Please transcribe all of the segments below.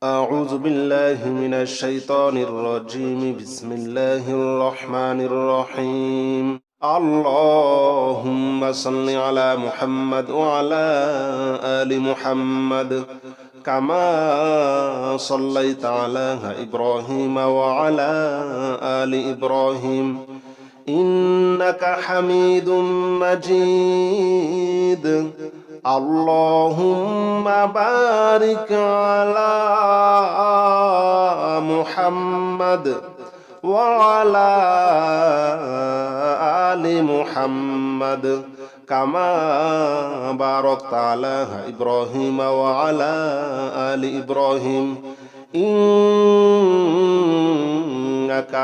أعوذ بالله من الشيطان الرجيم بسم الله الرحمن الرحيم اللهم صل على محمد وعلى آل محمد كما صليت على إبراهيم وعلى آل إبراهيم إنك حميد مجيد اللهم بارك على محمد وعلى آل محمد كما باركت على إبراهيم وعلى آل إبراهيم إنك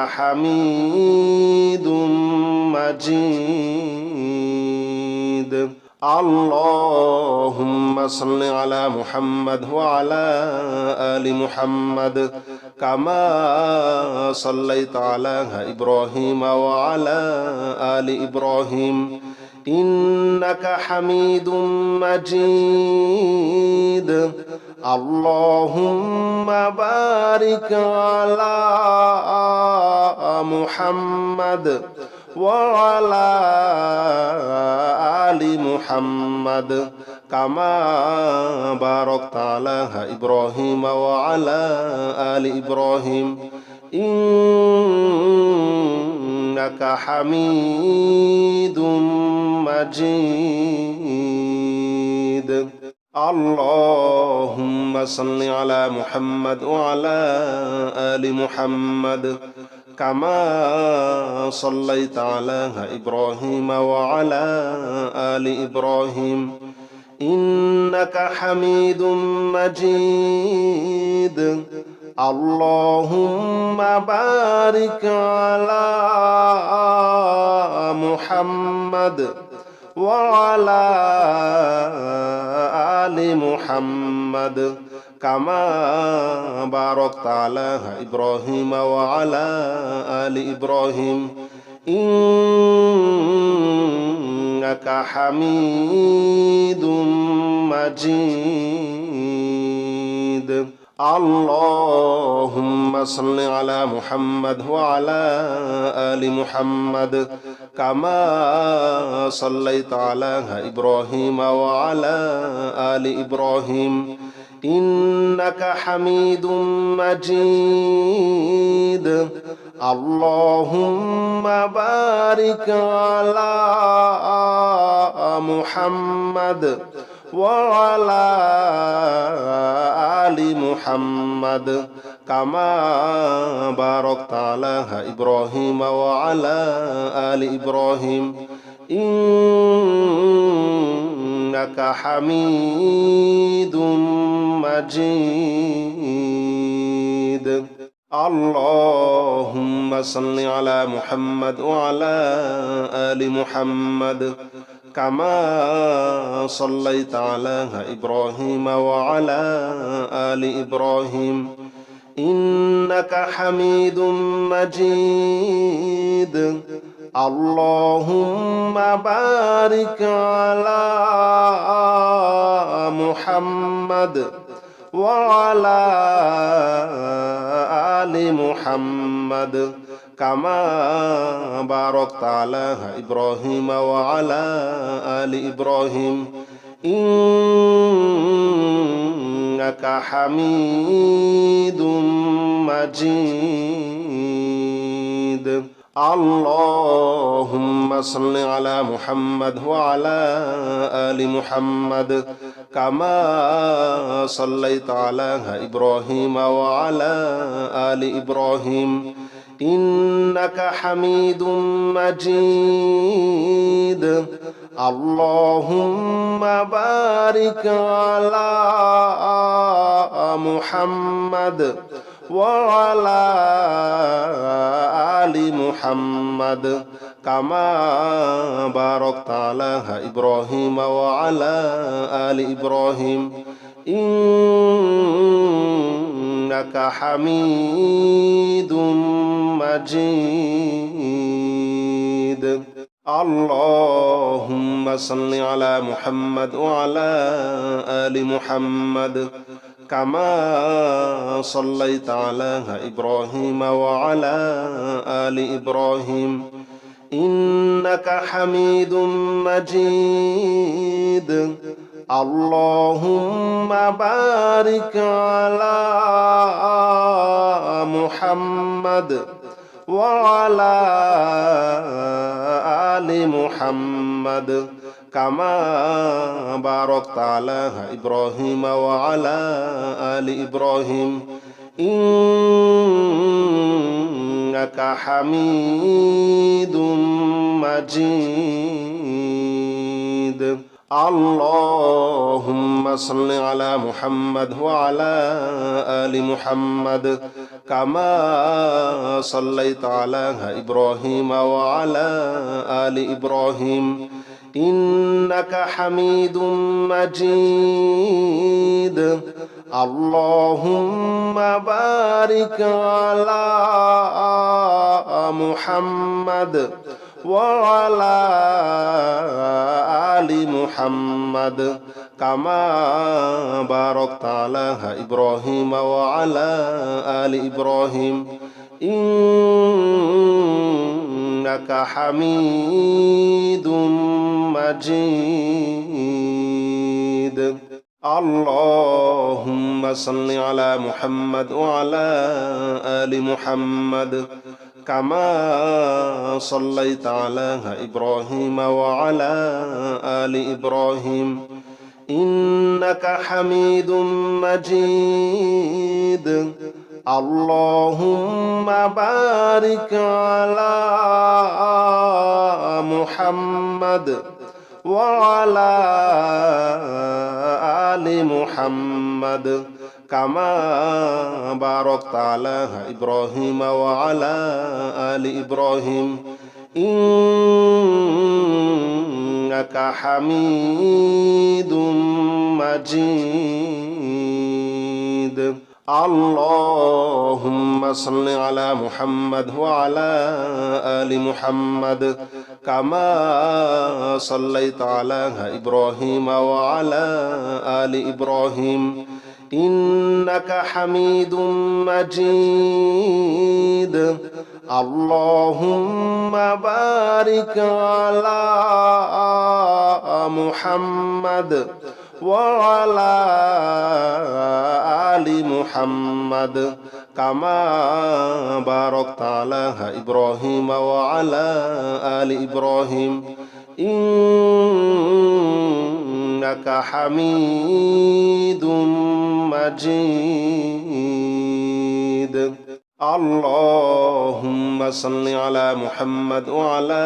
حميد مجيد اللهم صل على محمد وعلى آل محمد كما صليت على إبراهيم وعلى آل إبراهيم إنك حميد مجيد اللهم بارك على محمد وعلى آل محمد كما باركت على إبراهيم وعلى آل إبراهيم إنك حميد مجيد اللهم صل على محمد وعلى آل محمد كما صليت على إبراهيم وعلى آل إبراهيم إنك حميد مجيد اللهم بارك على محمد وعلى آل محمد كما باركت على إبراهيم وعلى آل إبراهيم إنك حميد مجيد اللهم صل على محمد وعلى آل محمد كما صليت على إبراهيم وعلى آل إبراهيم إنك حميد مجيد اللهم بارك على محمد وعلى آل محمد كما باركت على إبراهيم وعلى آل إبراهيم إنك حميد مجيد اللهم صل على محمد وعلى آل محمد كما صليت على إبراهيم وعلى آل إبراهيم إنك حميد مجيد اللهم بارك على محمد وعلى آل محمد كما باركت على إبراهيم وعلى آل إبراهيم إنك حميد مجيد اللهم صل على محمد وعلى آل محمد كما صليت على إبراهيم وعلى آل إبراهيم إنك حميد مجيد اللهم بارك على محمد وعلى آل محمد كما باركت على إبراهيم وعلى آل إبراهيم إنك حميد مجيد اللهم صل على محمد وعلى آل محمد كما صليت على إبراهيم وعلى آل إبراهيم إنك حميد مجيد اللهم بارك على محمد وعلى آل محمد كما باركت على إبراهيم وعلى آل إبراهيم إنك حميد مجيد اللهم صل على محمد وعلى آل محمد كما صليت على إبراهيم وعلى آل إبراهيم إنك حميد مجيد اللهم بارك على محمد وعلى آل محمد كما باركت على إبراهيم وعلى آل إبراهيم إنك حميد مجيد اللهم صل على محمد وعلى آل محمد كما صليت على إبراهيم وعلى آل إبراهيم إنك حميد مجيد اللهم بارك على محمد وعلى آل محمد كما باركت على إبراهيم وعلى آل إبراهيم إنك حميد مجيد اللهم صل على محمد وعلى آل محمد كما صليت على إبراهيم وعلى آل إبراهيم إنك حميد مجيد اللهم بارك على محمد وعلى آل محمد كما باركت على إبراهيم وعلى آل إبراهيم إنك حميد مجيد اللهم صل على محمد وعلى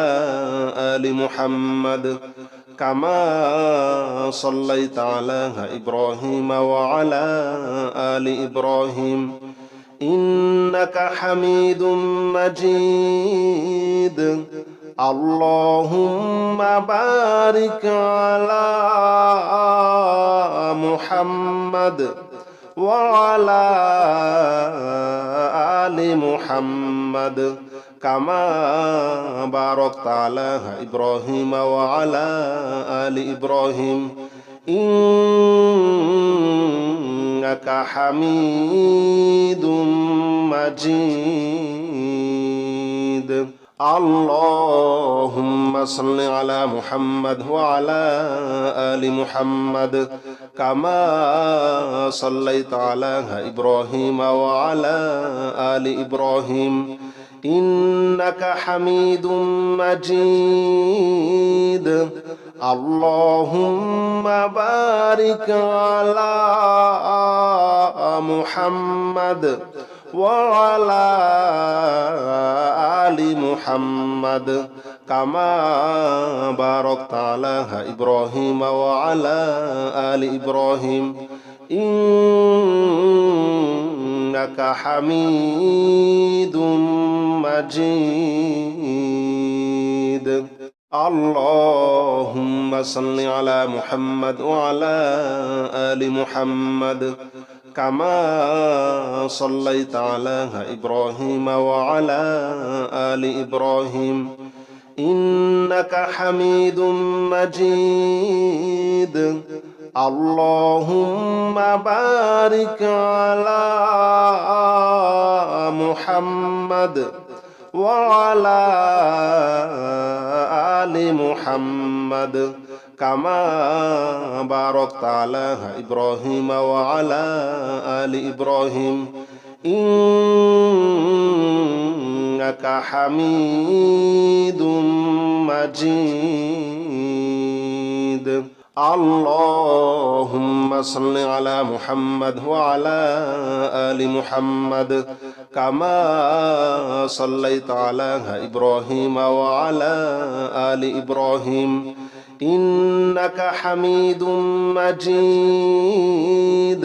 آل محمد كما صليت على إبراهيم وعلى آل إبراهيم إنك حميد مجيد اللهم بارك على محمد وعلى آل محمد كما باركت على إبراهيم وعلى آل إبراهيم إنك حميد مجيد اللهم صل على محمد وعلى آل محمد كما صليت على إبراهيم وعلى آل إبراهيم إنك حميد مجيد اللهم بارك على محمد وعلى آل محمد كما باركت على إبراهيم وعلى آل إبراهيم إنك حميد مجيد اللهم صل على محمد وعلى آل محمد كما صليت على إبراهيم وعلى آل إبراهيم إنك حميد مجيد اللهم بارك على محمد وعلى آل محمد كما باركت على إبراهيم وعلى آل إبراهيم إنك حميد مجيد اللهم صل على محمد وعلى آل محمد كما صليت على إبراهيم وعلى آل إبراهيم إنك حميد مجيد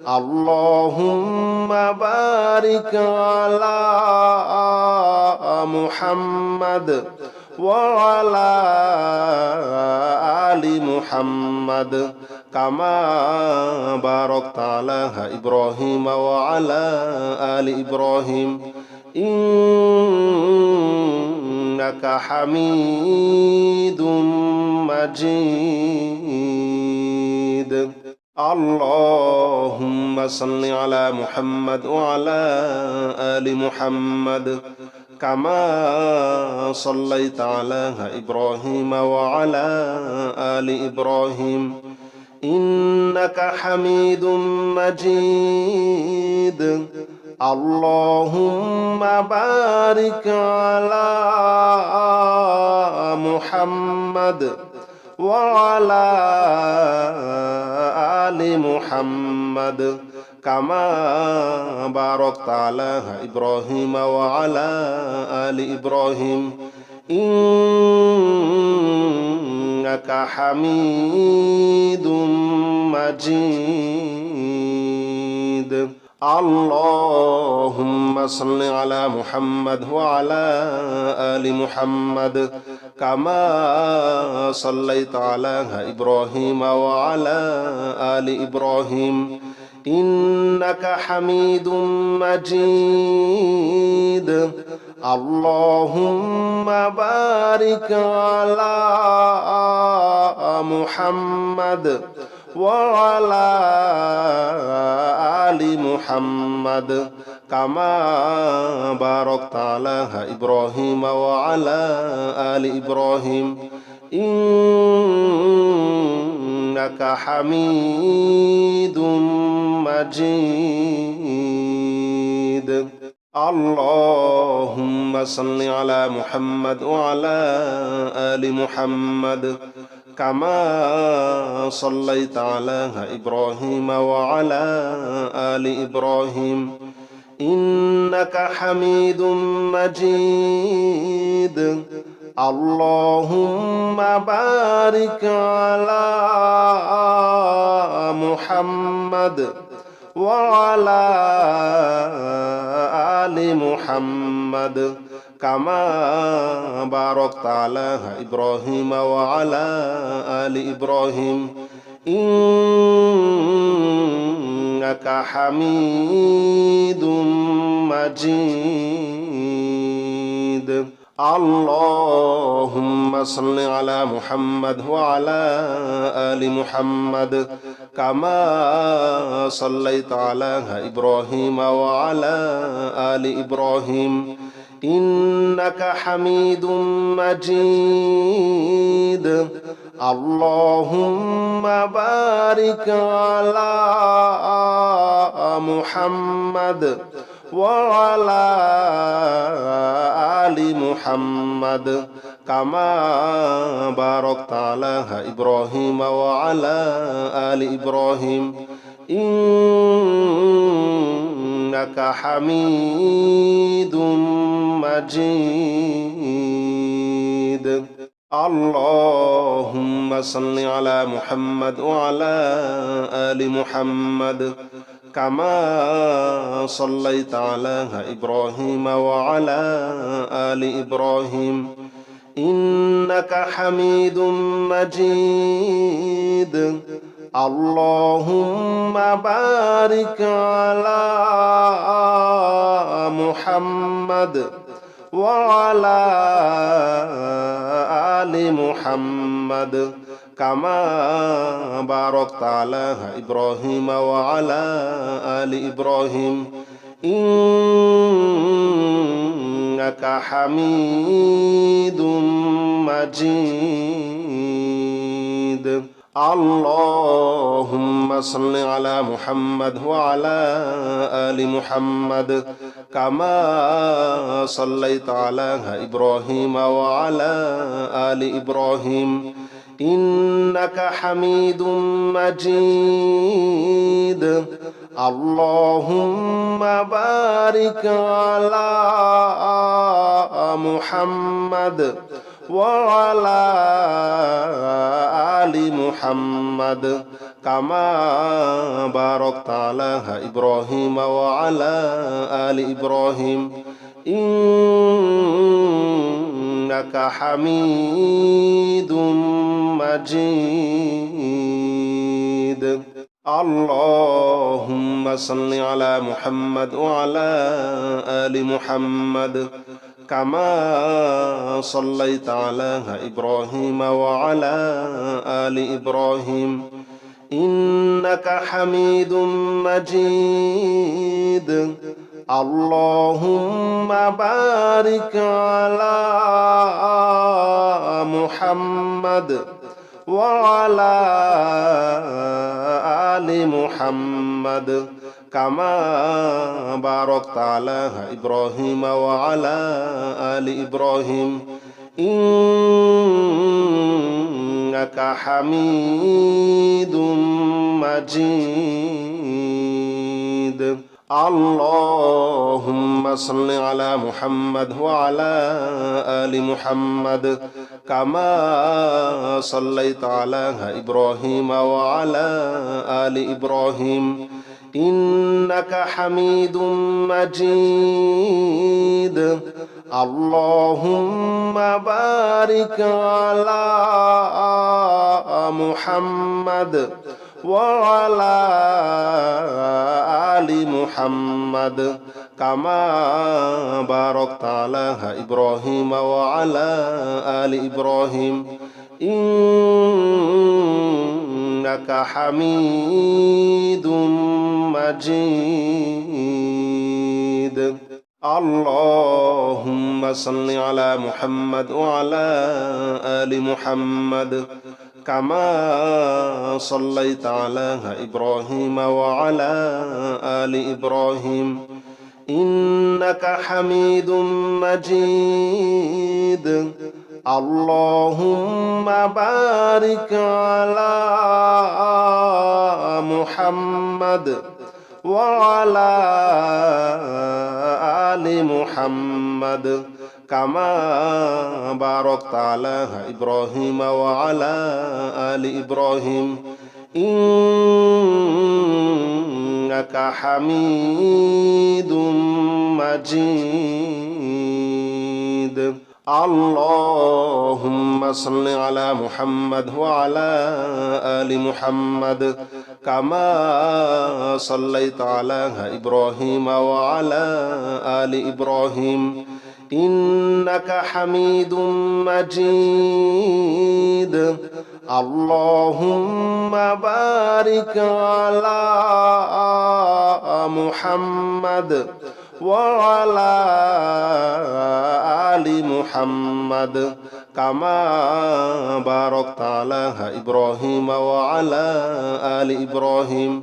اللهم بارك على محمد وعلى آل محمد كما باركت على إبراهيم وعلى آل إبراهيم إنك حميد مجيد اللهم صل على محمد وعلى آل محمد كما صليت على إبراهيم وعلى آل إبراهيم إنك حميد مجيد اللهم بارك على محمد وعلى آل محمد كما باركت على إبراهيم وعلى آل إبراهيم إنك حميد مجيد اللهم صل على محمد وعلى آل محمد كما صليت على إبراهيم وعلى آل إبراهيم إنك حميد مجيد اللهم بارك على محمد وعلى آل محمد كما باركت على إبراهيم وعلى آل إبراهيم إنك حميد مجيد اللهم صل على محمد وعلى آل محمد كما صليت على إبراهيم وعلى آل إبراهيم إنك حميد مجيد اللهم بارك على محمد وعلى آل محمد كما باركت على إبراهيم وعلى آل إبراهيم إنك حميد مجيد اللهم صل على محمد وعلى آل محمد كما صليت على إبراهيم وعلى آل إبراهيم إنك حميد مجيد اللهم بارك على محمد وعلى آل محمد كما باركت على إبراهيم وعلى آل إبراهيم إنك حميد مجيد اللهم صل على محمد وعلى آل محمد كما صليت على إبراهيم وعلى آل إبراهيم إنك حميد مجيد اللهم بارك على محمد وعلى آل محمد كما باركت على إبراهيم وعلى آل إبراهيم إنك حميد مجيد اللهم صل على محمد وعلى آل محمد كما صليت على إبراهيم وعلى آل إبراهيم إنك حميد مجيد اللهم بارك على محمد وعلى آل محمد كما باركت على إبراهيم وعلى آل إبراهيم إنك حميد مجيد اللهم صل على محمد وعلى آل محمد كما صليت على إبراهيم وعلى آل إبراهيم إنك حميد مجيد اللهم بارك على محمد وعلى آل محمد كما باركت على إبراهيم وعلى آل إبراهيم إنك حميد مجيد اللهم صل على محمد وعلى آل محمد كما صليت على إبراهيم وعلى آل إبراهيم إنك حميد مجيد اللهم بارك على محمد وعلى آل محمد كما باركت على إبراهيم وعلى آل إبراهيم إنك حميد مجيد اللهم صل على محمد وعلى آل محمد كما صليت على إبراهيم وعلى آل إبراهيم إنك حميد مجيد اللهم بارك على محمد وعلى آل محمد كما باركت على إبراهيم وعلى آل إبراهيم إنك حميد مجيد اللهم صل على محمد وعلى آل محمد كما صليت على إبراهيم وعلى آل إبراهيم إنك حميد مجيد اللهم بارك على محمد وعلى آل محمد كما باركت على إبراهيم وعلى آل إبراهيم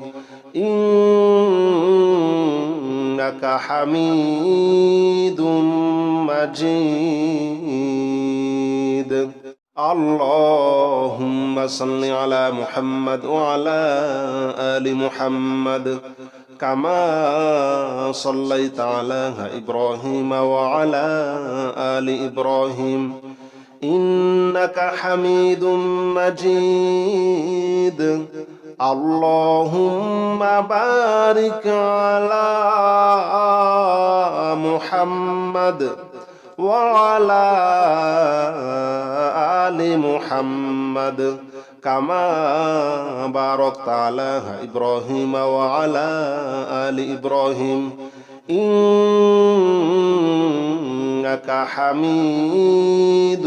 إنك حميد مجيد اللهم صل على محمد وعلى آل محمد كما صليت على إبراهيم وعلى آل إبراهيم إنك حميد مجيد اللهم بارك على محمد وعلى آل محمد كما باركت على إبراهيم وعلى آل إبراهيم إنك حميد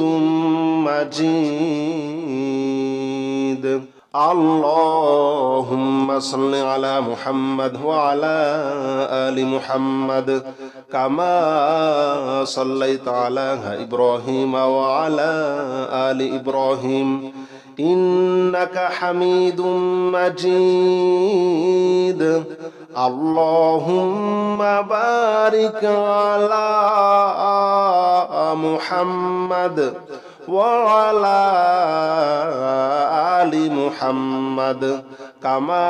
مجيد اللهم صل على محمد وعلى آل محمد كما صليت على إبراهيم وعلى آل إبراهيم إنك حميد مجيد اللهم بارك على محمد وعلى آل محمد كما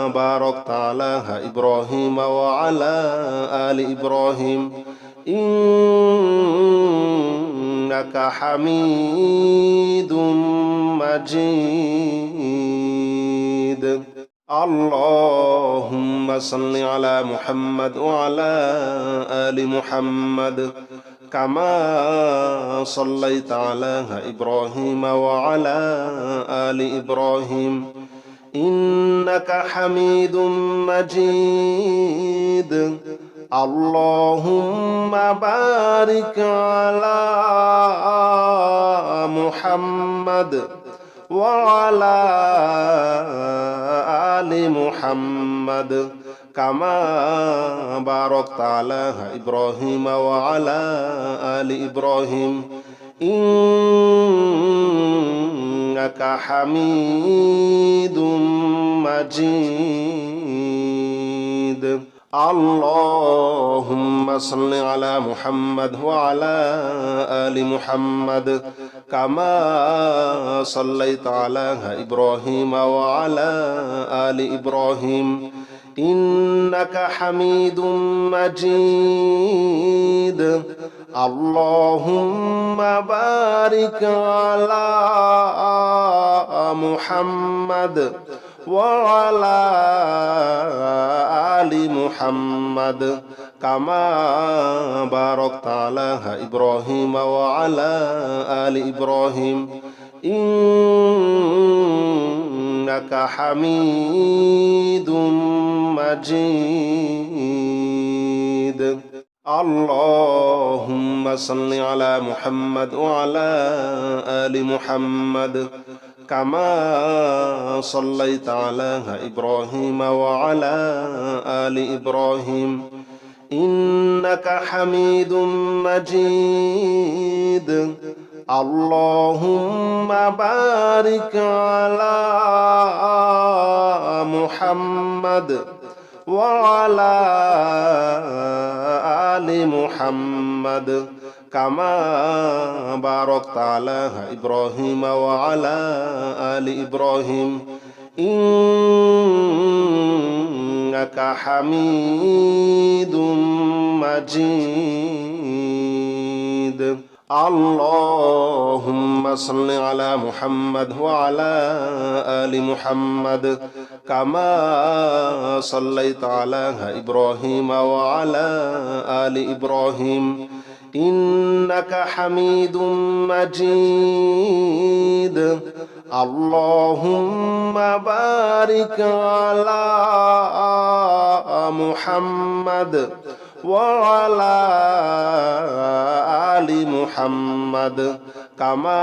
باركت على إبراهيم وعلى آل إبراهيم إنك حميد مجيد اللهم صل على محمد وعلى آل محمد كما صليت على إبراهيم وعلى آل إبراهيم إنك حميد مجيد اللهم بارك على محمد وعلى آل محمد كما باركت على إبراهيم وعلى آل إبراهيم إنك حميد مجيد اللهم صل على محمد وعلى آل محمد كما صليت على إبراهيم وعلى آل إبراهيم إنك حميد مجيد اللهم بارك على محمد وعلى آل محمد كما باركت على إبراهيم وعلى آل إبراهيم إنك حميد مجيد اللهم صل على محمد وعلى آل محمد كما صليت على إبراهيم وعلى آل إبراهيم إنك حميد مجيد اللهم بارك على محمد وعلى آل محمد كما باركت على إبراهيم وعلى آل إبراهيم إنك حميد مجيد اللهم صل على محمد وعلى آل محمد كما صليت على إبراهيم وعلى آل إبراهيم إنك حميد مجيد اللهم بارك على محمد وعلى آل محمد كما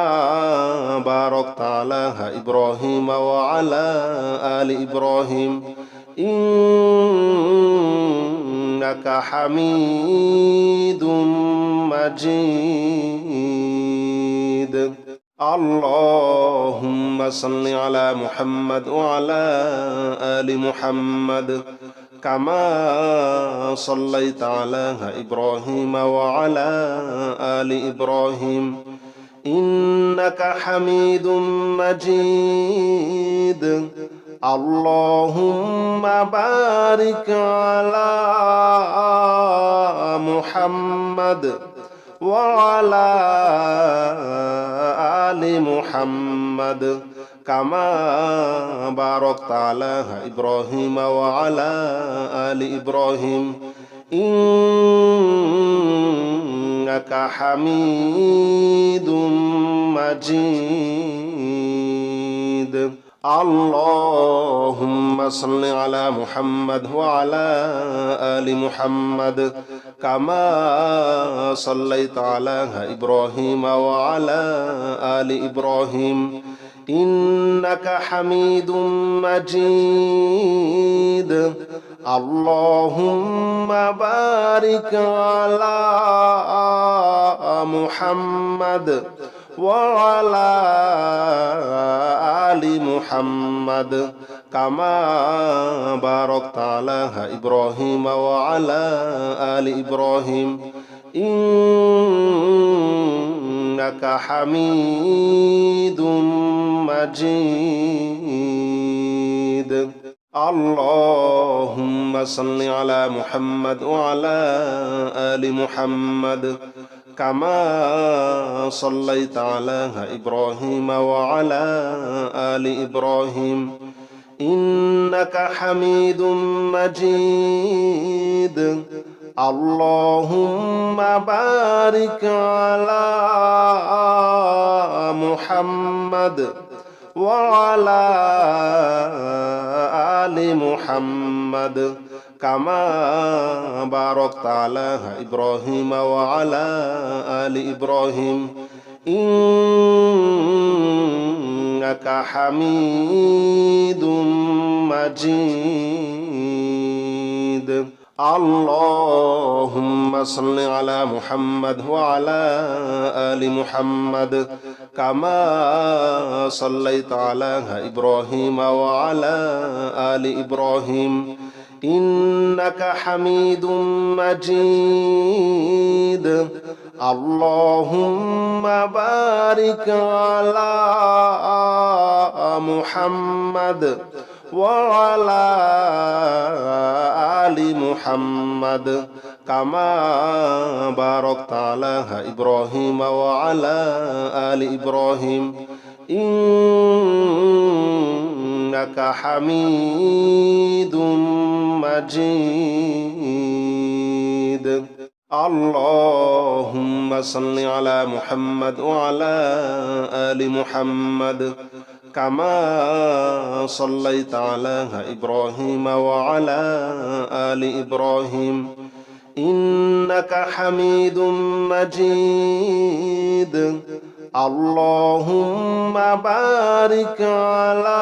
باركت على إبراهيم وعلى آل إبراهيم إنك حميد مجيد اللهم صل على محمد وعلى آل محمد كما صليت على إبراهيم وعلى آل إبراهيم إنك حميد مجيد اللهم بارك على محمد وعلى آل محمد كما باركت على إبراهيم وعلى آل إبراهيم إنك حميد مجيد اللهم صل على محمد وعلى آل محمد كما صليت على إبراهيم وعلى آل إبراهيم إنك حميد مجيد اللهم بارك على محمد وعلى آل محمد كما باركت على إبراهيم وعلى آل إبراهيم إنك حميد مجيد اللهم صل على محمد وعلى آل محمد كما صليت على إبراهيم وعلى آل إبراهيم إنك حميد مجيد اللهم بارك على محمد وعلى آل محمد كما باركت على إبراهيم وعلى آل إبراهيم إنك حميد مجيد اللهم صل على محمد وعلى آل محمد كما صليت على إبراهيم وعلى آل إبراهيم إنك حميد مجيد اللهم بارك على محمد وعلى آل محمد كما باركت على إبراهيم وعلى آل إبراهيم إنك حميد مجيد اللهم صل على محمد وعلى آل محمد كما صليت على إبراهيم وعلى آل إبراهيم إنك حميد مجيد اللهم بارك على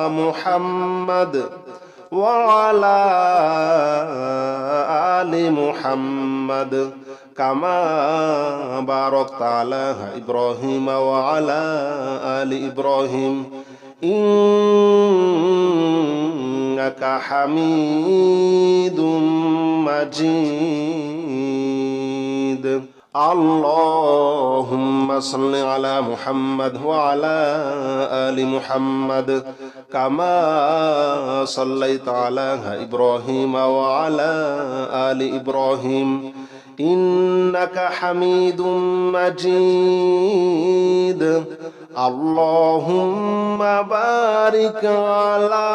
محمد وعلى آل محمد كما باركت على إبراهيم وعلى آل إبراهيم إنك حميد مجيد اللهم صل على محمد وعلى آل محمد كما صليت على إبراهيم وعلى آل إبراهيم إنك حميد مجيد اللهم بارك على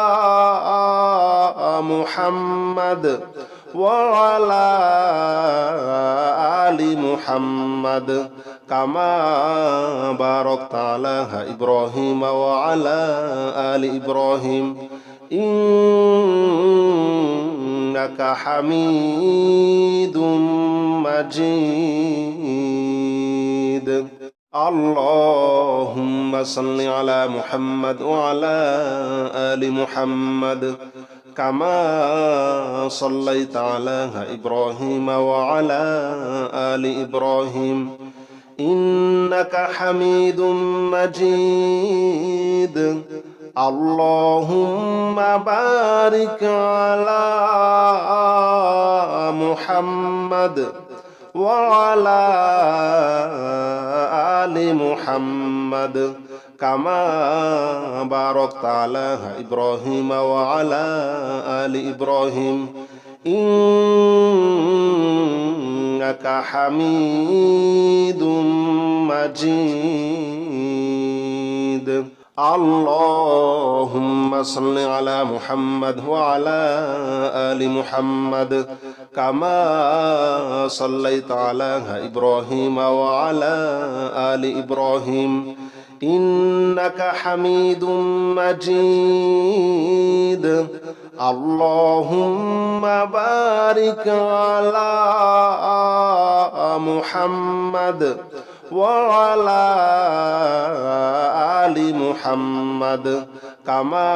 محمد وعلى آل محمد كما باركت على إبراهيم وعلى آل إبراهيم إنك حميد مجيد اللهم صل على محمد وعلى آل محمد كما صليت على إبراهيم وعلى آل إبراهيم إنك حميد مجيد اللهم بارك على محمد وعلى آل محمد كما باركت على إبراهيم وعلى آل إبراهيم إنك حميد مجيد اللهم صل على محمد وعلى آل محمد كما صليت على إبراهيم وعلى آل إبراهيم إنك حميد مجيد اللهم بارك على محمد وعلى آل محمد كما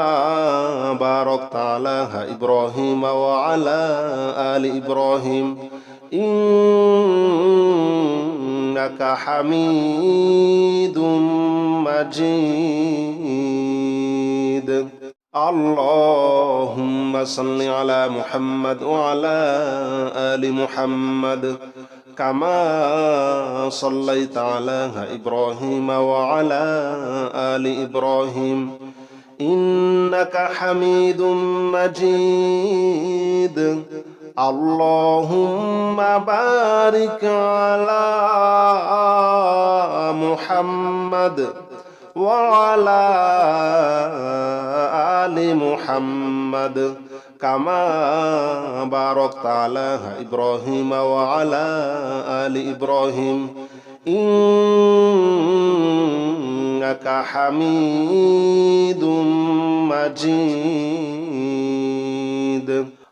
باركت على إبراهيم وعلى آل إبراهيم إنك حميد مجيد اللهم صل على محمد وعلى آل محمد كما صليت على إبراهيم وعلى آل إبراهيم إنك حميد مجيد اللهم بارك على محمد وعلى آل محمد كما باركت على إبراهيم وعلى آل إبراهيم إنك حميد مجيد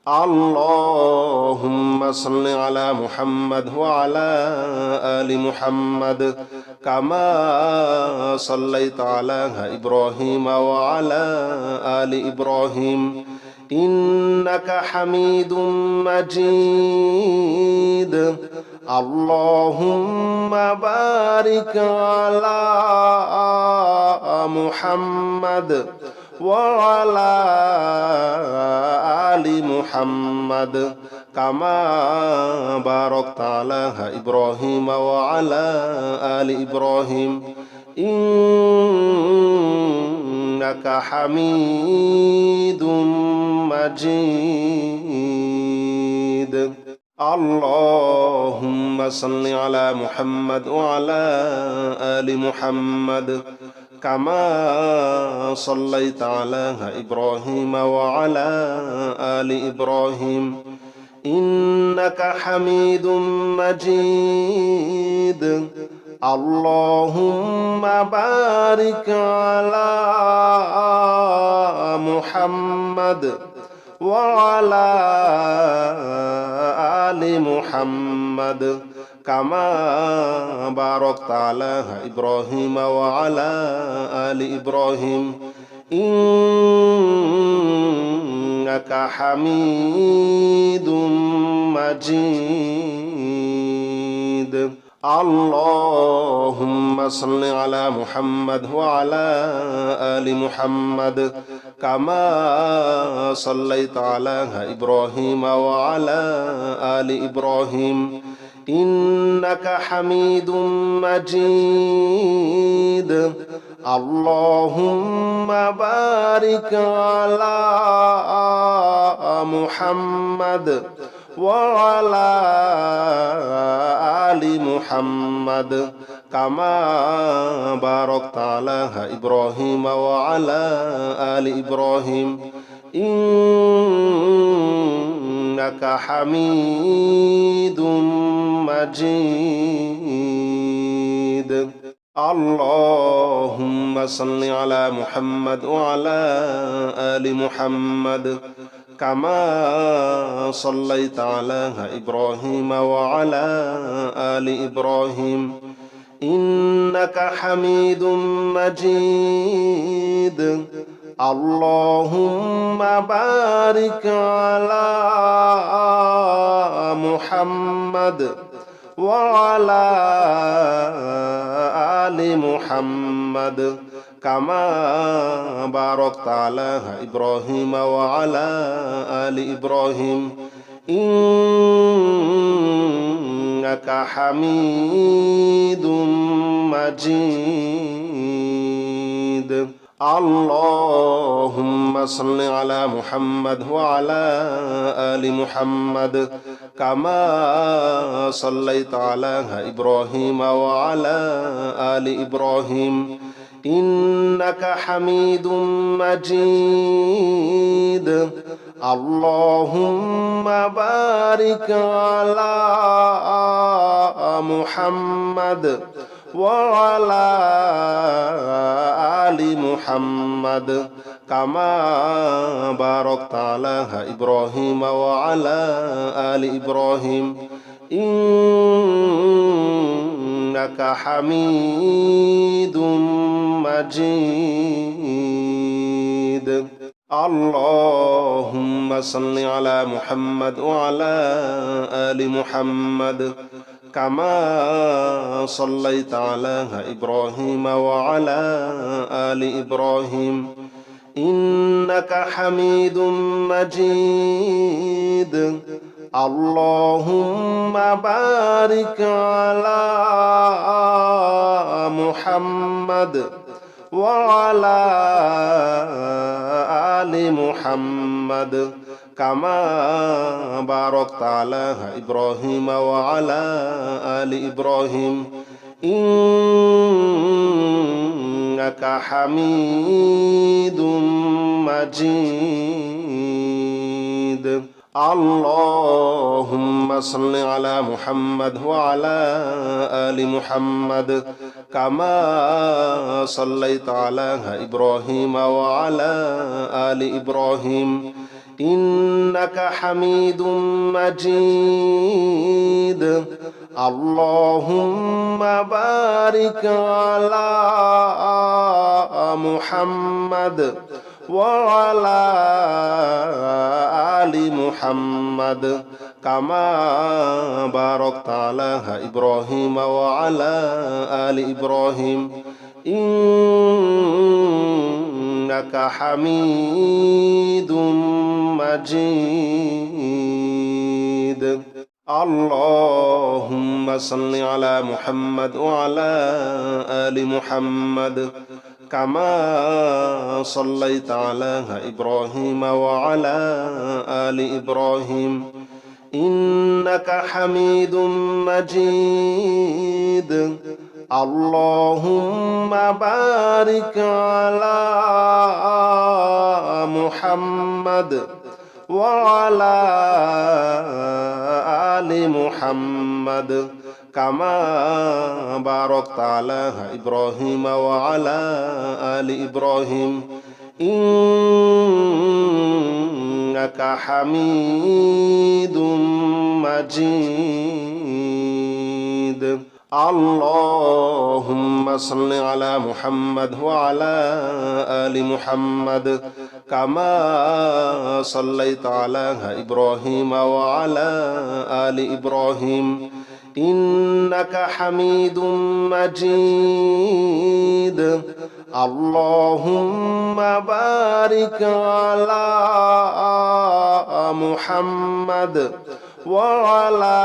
اللهم صل على محمد وعلى آل محمد كما صليت على إبراهيم وعلى آل إبراهيم إنك حميد مجيد اللهم بارك على محمد وعلى آل محمد كما باركت على إبراهيم وعلى آل إبراهيم إنك حميد مجيد اللهم صل على محمد وعلى آل محمد كما صليت على إبراهيم وعلى آل إبراهيم إنك حميد مجيد اللهم بارك على محمد وعلى آل محمد كما باركت على إبراهيم وعلى آل إبراهيم إنك حميد مجيد اللهم صل على محمد وعلى آل محمد كما صليت على إبراهيم وعلى آل إبراهيم إنك حميد مجيد اللهم بارك على محمد وعلى آل محمد كما باركت على إبراهيم وعلى آل إبراهيم إنك حميد مجيد اللهم صل على محمد وعلى آل محمد كما صليت على إبراهيم وعلى آل إبراهيم إنك حميد مجيد اللهم بارك على محمد وعلى آل محمد كما باركت على إبراهيم وعلى آل إبراهيم إنك حميد مجيد اللهم صل على محمد وعلى آل محمد كما صليت على إبراهيم وعلى آل إبراهيم إنك حميد مجيد اللهم بارك على محمد وعلى آل محمد كما باركت على إبراهيم وعلى آل إبراهيم إنك حميد مجيد اللهم صل على محمد وعلى آل محمد كما صليت على إبراهيم وعلى آل إبراهيم إنك حميد مجيد اللهم بارك على محمد وعلى آل محمد كما باركت على إبراهيم وعلى آل إبراهيم إنك حميد مجيد اللهم صل على محمد وعلى آل محمد كما صليت على إبراهيم وعلى آل إبراهيم إنك حميد مجيد اللهم بارك على محمد وعلى آل محمد كما باركت على إبراهيم وعلى آل إبراهيم إنك حميد مجيد اللهم صل على محمد وعلى آل محمد كما صليت على إبراهيم وعلى آل إبراهيم إنك حميد مجيد اللهم بارك على محمد وعلى آل محمد كما باركت على إبراهيم وعلى آل إبراهيم إنك حميد مجيد اللهم صل على محمد وعلى آل محمد كما صليت على إبراهيم وعلى آل إبراهيم إنك حميد مجيد اللهم بارك على محمد وعلى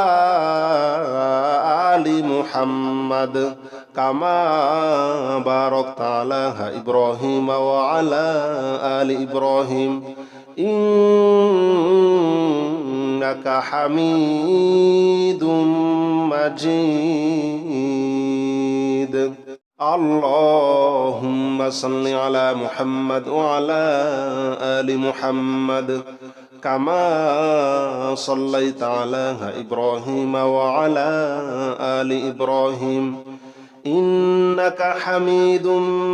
آل محمد كما باركت على إبراهيم وعلى آل إبراهيم إنك حميد مجيد اللهم صل على محمد وعلى آل محمد كما صليت على إبراهيم وعلى آل إبراهيم إنك حميد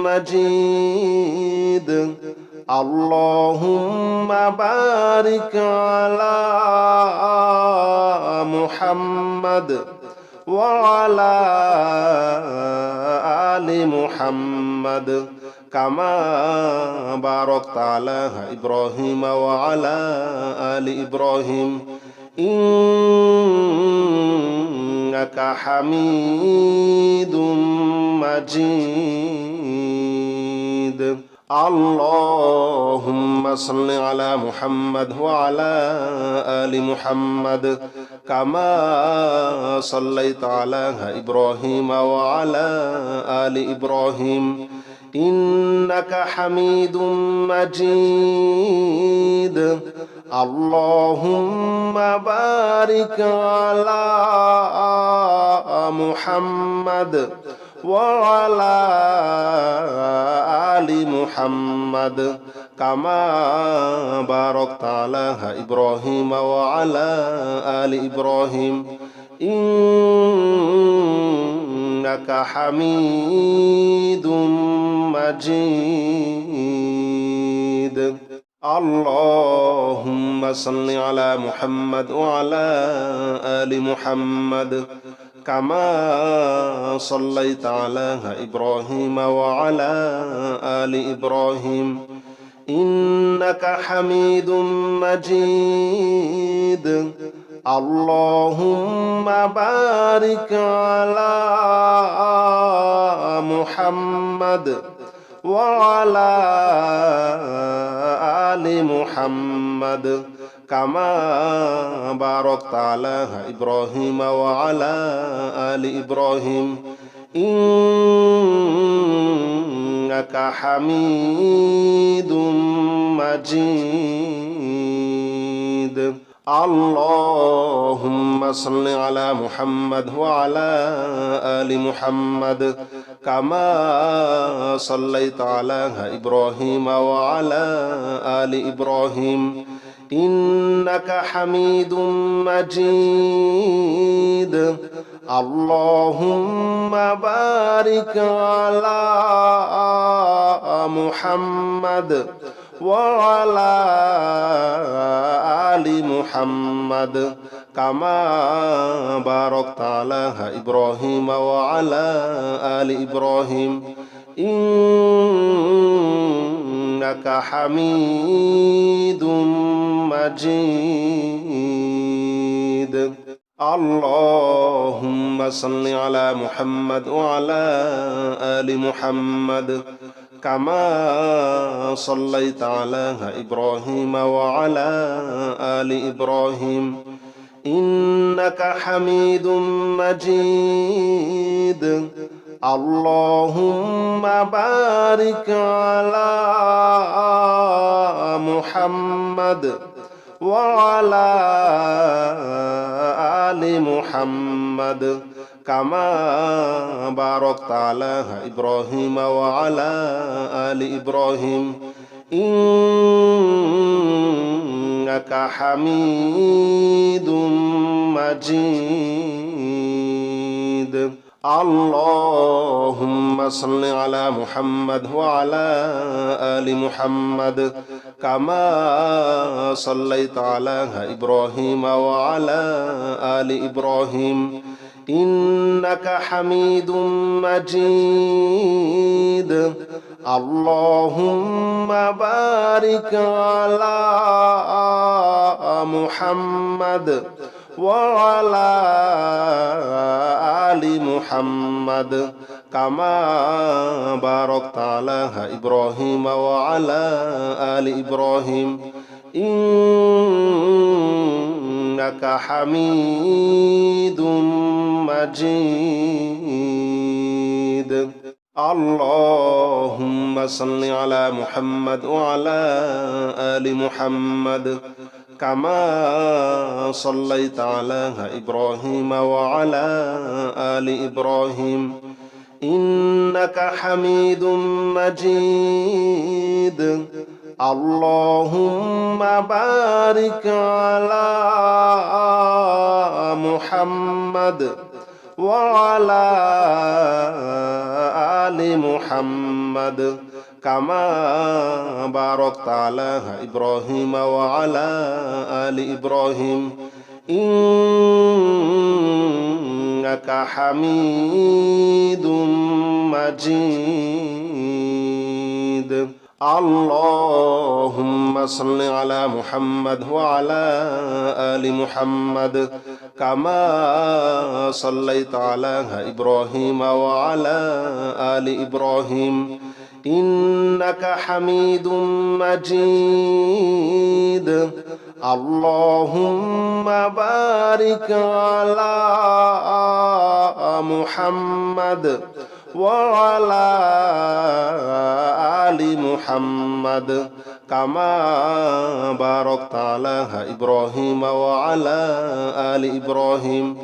مجيد اللهم بارك على محمد وعلى آل محمد كما باركت على إبراهيم وعلى آل إبراهيم إنك حميد مجيد اللهم صل على محمد وعلى آل محمد كما صليت على إبراهيم وعلى آل إبراهيم إنك حميد مجيد اللهم بارك على محمد وعلى آل محمد كما باركت على إبراهيم وعلى آل إبراهيم إنك حميد مجيد اللهم صل على محمد وعلى آل محمد كما صليت على إبراهيم وعلى آل إبراهيم إنك حميد مجيد اللهم بارك على محمد وعلى آل محمد كما باركت على إبراهيم وعلى آل إبراهيم إنك حميد مجيد اللهم صل على محمد وعلى آل محمد كما صليت على إبراهيم وعلى آل إبراهيم إنك حميد مجيد اللهم بارك على محمد وعلى آل محمد كما باركت على إبراهيم وعلى آل إبراهيم إنك حميد مجيد اللهم صل على محمد وعلى آل محمد كما صليت على إبراهيم وعلى آل إبراهيم إنك حميد مجيد اللهم بارك على محمد وعلى آل محمد كما باركت على إبراهيم وعلى آل إبراهيم إنك حميد مجيد اللهم صل على محمد وعلى آل محمد كما صليت على إبراهيم وعلى آل إبراهيم إنك حميد مجيد اللهم بارك على محمد وعلى آل محمد كما باركت على إبراهيم وعلى آل إبراهيم إنك حميد مجيد اللهم صل على محمد وعلى آل محمد كما صليت على إبراهيم وعلى آل إبراهيم إنك حميد مجيد اللهم بارك على محمد وعلى آل محمد كما باركت على إبراهيم وعلى آل إبراهيم إنك حميد مجيد اللهم صل على محمد وعلى آل محمد كما صليت على إبراهيم وعلى آل إبراهيم إنك حميد مجيد اللهم بارك على محمد وعلى آل محمد كما باركت على إبراهيم وعلى آل إبراهيم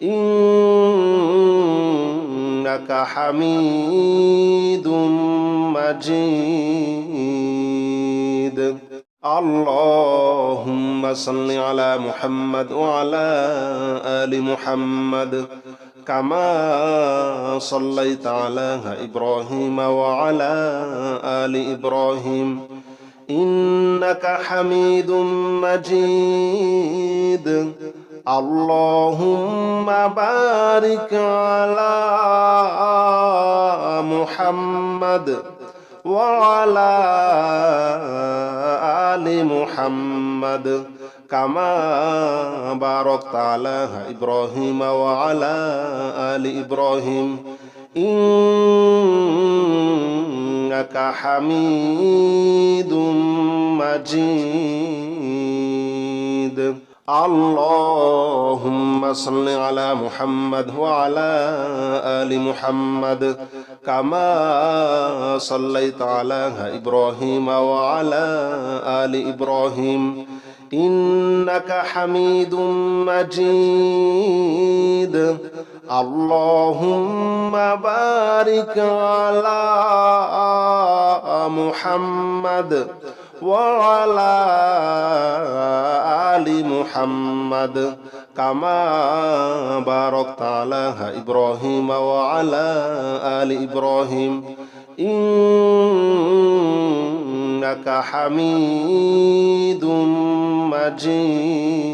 إنك حميد مجيد اللهم صل على محمد وعلى آل محمد كما صليت على إبراهيم وعلى آل إبراهيم إنك حميد مجيد اللهم بارك على محمد وعلى آل محمد كما باركت على إبراهيم وعلى آل إبراهيم إنك حميد مجيد اللهم صل على محمد وعلى آل محمد كما صليت على إبراهيم وعلى آل إبراهيم إنك حميد مجيد اللهم بارك على محمد وعلى آل محمد كما باركت على إبراهيم وعلى آل إبراهيم إنك حميد مجيد